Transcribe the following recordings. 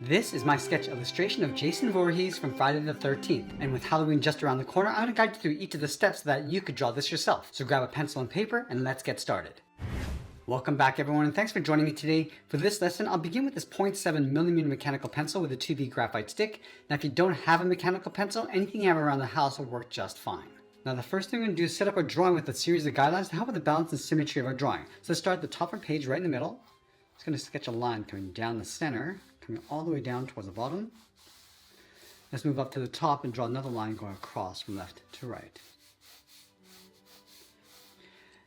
This is my sketch illustration of Jason Voorhees from Friday the 13th, and with Halloween just around the corner, I'm going to guide you through each of the steps so that you could draw this yourself. So grab a pencil and paper and let's get started. Welcome back everyone, and thanks for joining me today. For this lesson, I'll begin with this 0.7mm mechanical pencil with a 2B graphite stick. Now if you don't have a mechanical pencil, anything you have around the house will work just fine. Now the first thing we're going to do is set up our drawing with a series of guidelines to help with the balance and symmetry of our drawing. So let's start at the top of our page right in the middle. I'm just going to sketch a line coming down the center, coming all the way down towards the bottom. Let's move up to the top and draw another line going across from left to right.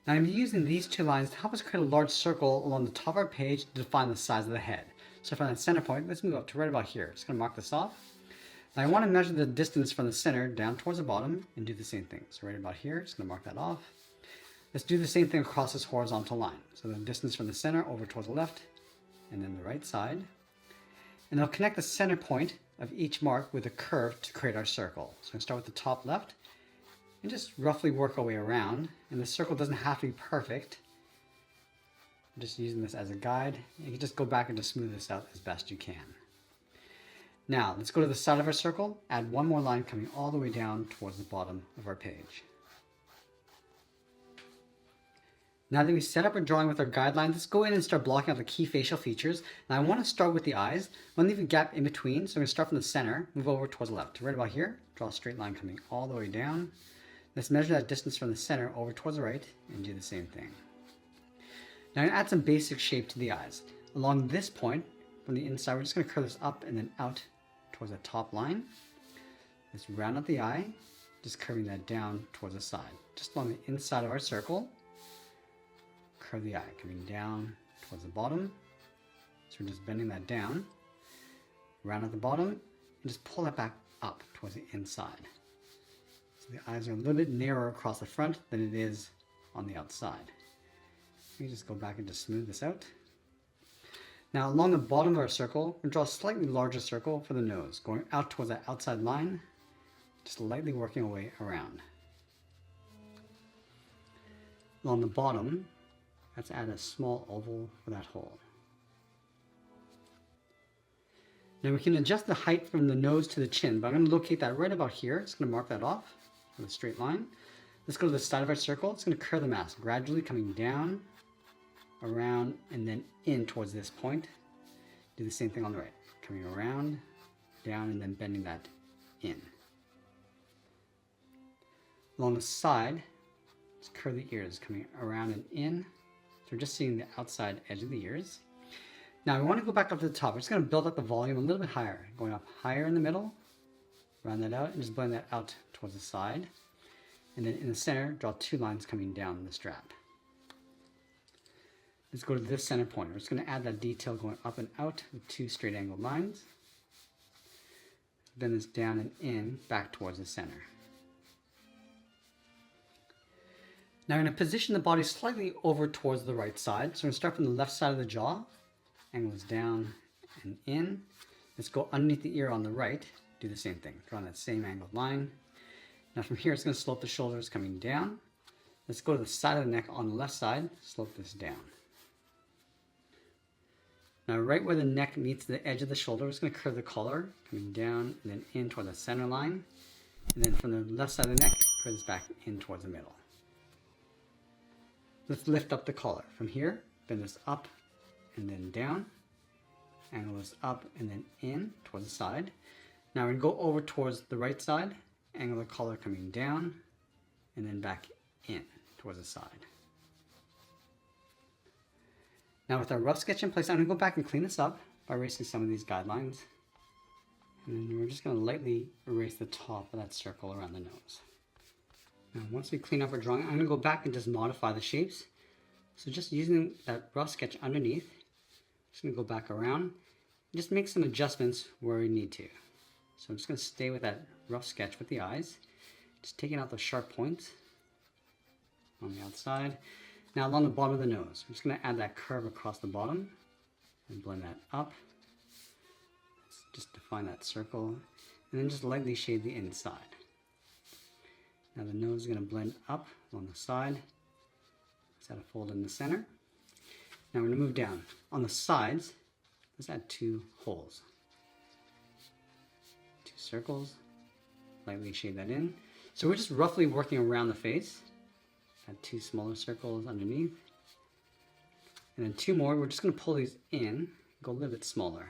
Now I'm using these two lines to help us create a large circle along the top of our page to define the size of the head. So from that center point, let's move up to right about here. Just going to mark this off. Now I want to measure the distance from the center down towards the bottom and do the same thing. So right about here, just going to mark that off. Let's do the same thing across this horizontal line. So the distance from the center over towards the left and then the right side. And I'll connect the center point of each mark with a curve to create our circle. So I'm going to start with the top left and just roughly work our way around. And the circle doesn't have to be perfect. I'm just using this as a guide. You can just go back and just smooth this out as best you can. Now let's go to the side of our circle, add one more line coming all the way down towards the bottom of our page. Now that we set up our drawing with our guidelines, let's go in and start blocking out the key facial features. Now I want to start with the eyes. I want to leave a gap in between, so I'm going to start from the center, move over towards the left. Right about here, draw a straight line coming all the way down. Let's measure that distance from the center over towards the right and do the same thing. Now I'm going to add some basic shape to the eyes. Along this point, from the inside, we're just going to curve this up and then out towards the top line. Let's round out the eye, just curving that down towards the side. Just along the inside of our circle. Curve the eye coming down towards the bottom. So we're just bending that down, round at the bottom, and just pull that back up towards the inside. So the eyes are a little bit narrower across the front than it is on the outside. Let me just go back and just smooth this out. Now along the bottom of our circle, we'll draw a slightly larger circle for the nose, going out towards that outside line, just lightly working our way around. Along the bottom, let's add a small oval for that hole. Now we can adjust the height from the nose to the chin, but I'm going to locate that right about here. Just going to mark that off with a straight line. Let's go to the side of our circle. It's going to curve the mask, gradually coming down, around, and then in towards this point. Do the same thing on the right. Coming around, down, and then bending that in. Along the side, let's curve the ears, coming around and in. So we're just seeing the outside edge of the ears. Now we want to go back up to the top. We're just going to build up the volume a little bit higher. Going up higher in the middle, round that out, and just blend that out towards the side. And then in the center, draw two lines coming down the strap. Let's go to this center point. We're just going to add that detail going up and out with two straight angled lines. Bend this down and in, back towards the center. Now I'm going to position the body slightly over towards the right side. So I'm going to start from the left side of the jaw, angle this down and in. Let's go underneath the ear on the right, do the same thing, draw that same angled line. Now from here it's going to slope the shoulders coming down. Let's go to the side of the neck on the left side, slope this down. Now right where the neck meets the edge of the shoulder, we're just going to curve the collar, coming down and then in toward the center line. And then from the left side of the neck, curve this back in towards the middle. Let's lift up the collar. From here, bend this up and then down. Angle this up and then in towards the side. Now we're going to go over towards the right side. Angle the collar coming down and then back in towards the side. Now with our rough sketch in place, I'm going to go back and clean this up by erasing some of these guidelines. And then we're just going to lightly erase the top of that circle around the nose. Now once we clean up our drawing, I'm going to go back and just modify the shapes. So just using that rough sketch underneath, just going to go back around and just make some adjustments where we need to. So I'm just going to stay with that rough sketch with the eyes, just taking out those sharp points on the outside. Now along the bottom of the nose, I'm just going to add that curve across the bottom and blend that up. Let's just define that circle and then just lightly shade the inside. Now the nose is going to blend up on the side. Let's add a fold in the center. Now we're going to move down. On the sides, let's add two holes. circles, lightly shade that in. So we're just roughly working around the face. Add 2 smaller circles underneath. And then 2 more, we're just going to pull these in, go a little bit smaller.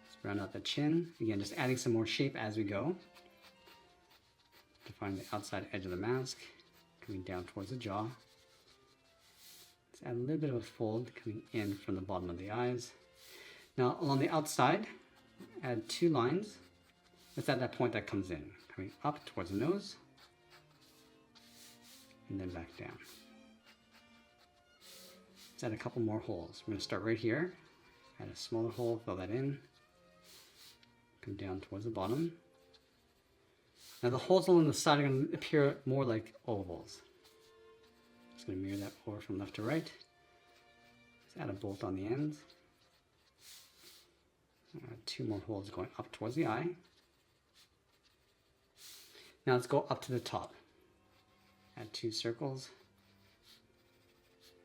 Let's round out the chin. Again, just adding some more shape as we go. Define the outside edge of the mask, coming down towards the jaw. Let's add a little bit of a fold coming in from the bottom of the eyes. Now along the outside, add 2 lines. It's at that point that comes in, coming up towards the nose, and then back down. Let's add a couple more holes. We're going to start right here, add a smaller hole, fill that in, come down towards the bottom. Now the holes along the side are going to appear more like ovals. Just going to mirror that over from left to right. Let's add a bolt on the ends. Add 2 more holes going up towards the eye. Now let's go up to the top. Add 2 circles.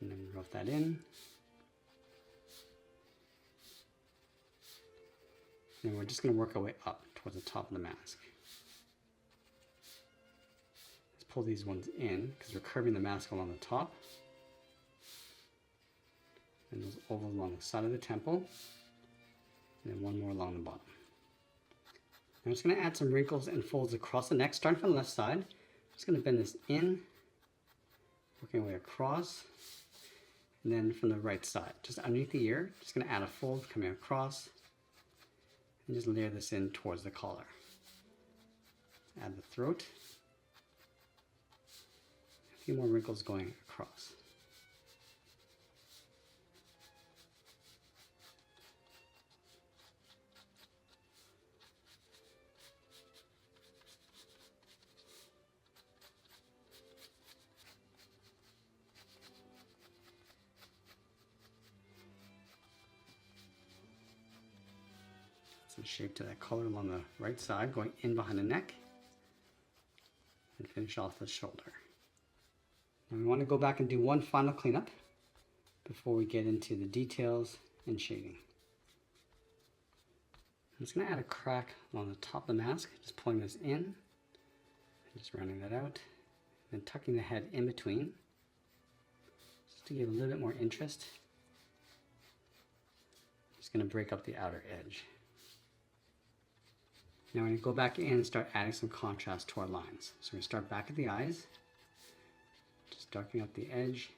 And then rough that in. And we're just going to work our way up towards the top of the mask. Let's pull these ones in because we're curving the mask along the top. And those ovals along the side of the temple. And then 1 more along the bottom. I'm just going to add some wrinkles and folds across the neck, starting from the left side. I'm just going to bend this in, working our way across, and then from the right side, just underneath the ear, just going to add a fold coming across, and just layer this in towards the collar. Add the throat, a few more wrinkles going across. Some shape to that color along the right side, going in behind the neck, and finish off the shoulder. Now we want to go back and do one final cleanup before we get into the details and shading. I'm just going to add a crack along the top of the mask, just pulling this in, and just rounding that out, and then tucking the head in between, just to give a little bit more interest. Just going to break up the outer edge. Now we're going to go back in and start adding some contrast to our lines. So we're going to start back at the eyes, just darkening up the edge.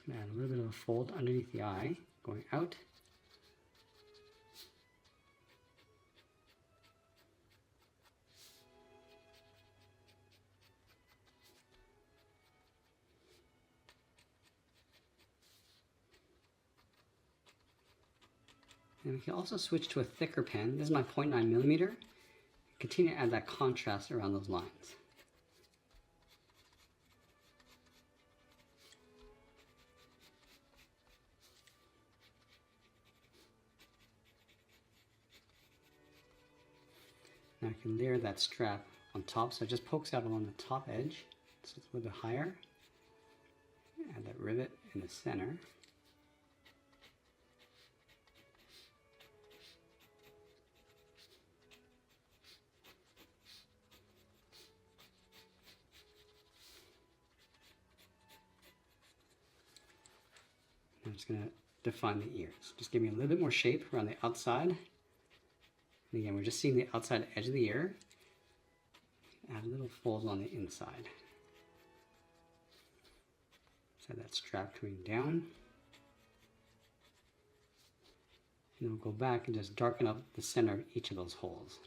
Add a little bit of a fold underneath the eye, going out. And we can also switch to a thicker pen. This is my 0.9mm. Continue to add that contrast around those lines. Now I can layer that strap on top, so it just pokes out along the top edge, so it's a little bit higher. Add that rivet in the center. I'm just going to define the ears. Just give me a little bit more shape around the outside. And again, we're just seeing the outside edge of the ear. Add a little fold on the inside. So that strap coming down. And we'll go back and just darken up the center of each of those holes.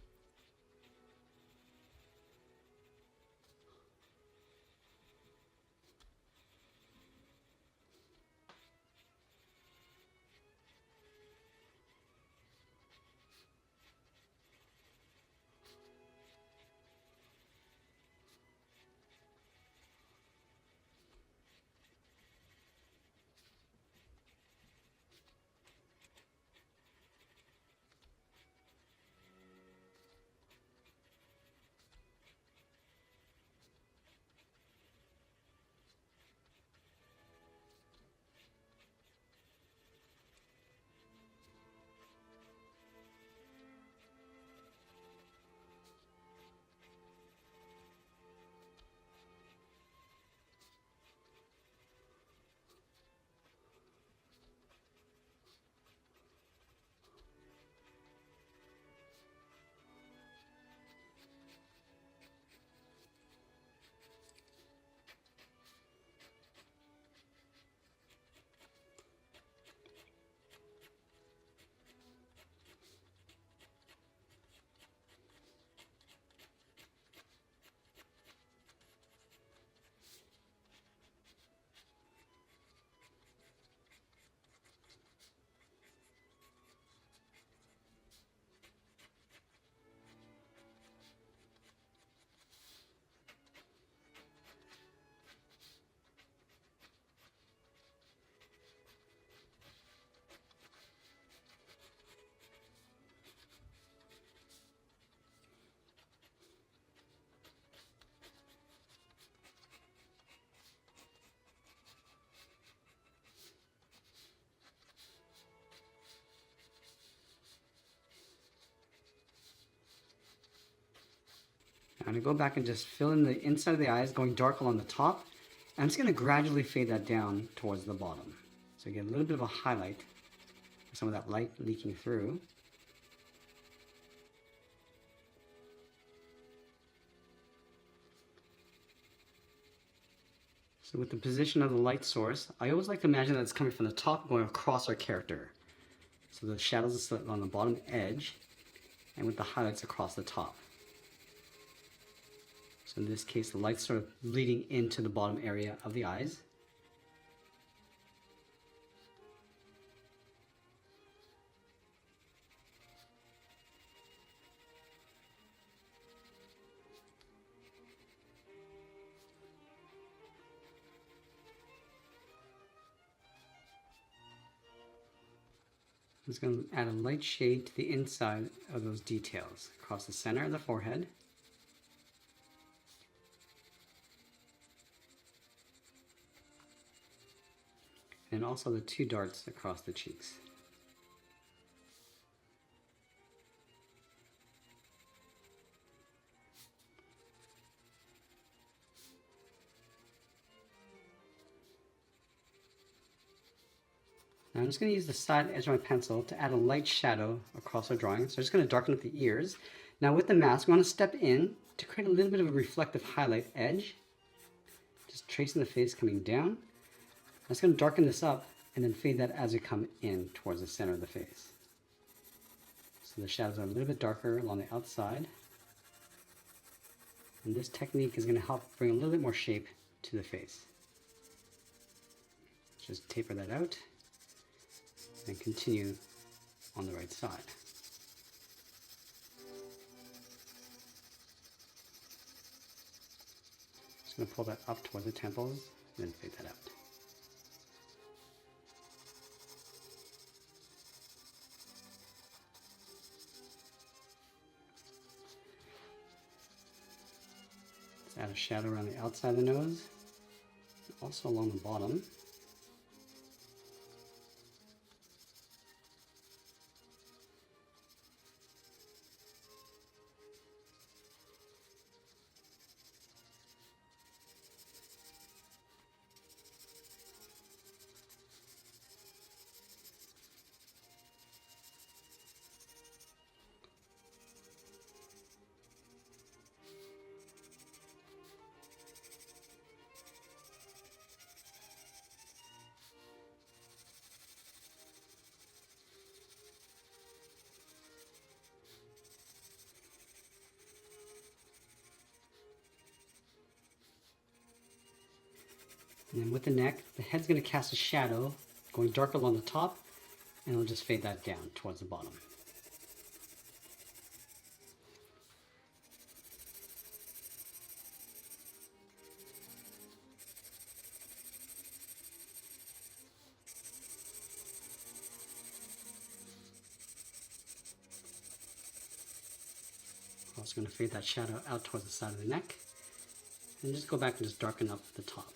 I'm going to go back and just fill in the inside of the eyes, going dark along the top. I'm just going to gradually fade that down towards the bottom. So you get a little bit of a highlight, some of that light leaking through. So with the position of the light source, I always like to imagine that it's coming from the top going across our character. So the shadows are set on the bottom edge and with the highlights across the top. So in this case, the light's sort of bleeding into the bottom area of the eyes. I'm just going to add a light shade to the inside of those details across the center of the forehead. And also the two darts across the cheeks. Now I'm just going to use the side edge of my pencil to add a light shadow across our drawing. So I'm just going to darken up the ears. Now with the mask, we want to step in to create a little bit of a reflective highlight edge. Just tracing the face coming down. I'm just going to darken this up and then fade that as we come in towards the center of the face. So the shadows are a little bit darker along the outside. And this technique is going to help bring a little bit more shape to the face. Just taper that out. And continue on the right side. Just going to pull that up towards the temples and then fade that out. Let's add a shadow around the outside of the nose, also along the bottom. And then with the neck, the head's going to cast a shadow going darker along the top, and it'll just fade that down towards the bottom. Also going to fade that shadow out towards the side of the neck, and just go back and just darken up the top.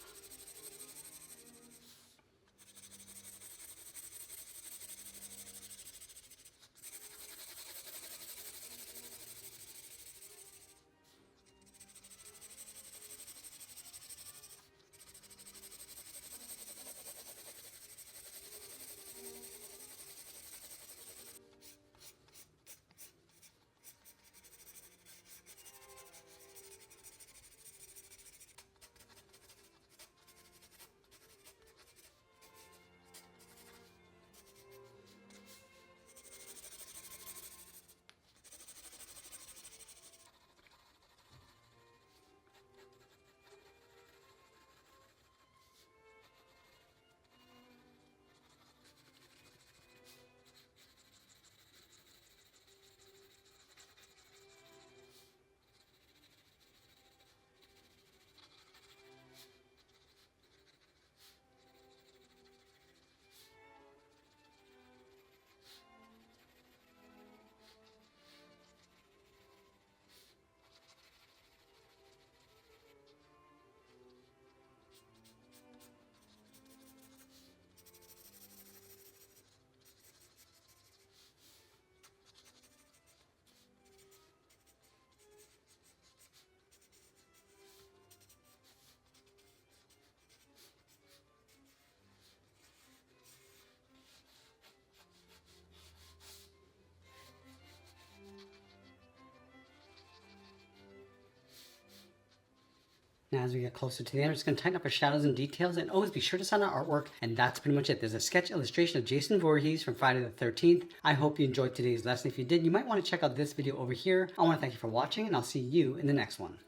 Now as we get closer to the end, we're just going to tighten up our shadows and details, and always be sure to sign our artwork. And that's pretty much it. There's a sketch illustration of Jason Voorhees from Friday the 13th. I hope you enjoyed today's lesson. If you did, you might want to check out this video over here. I want to thank you for watching, and I'll see you in the next one.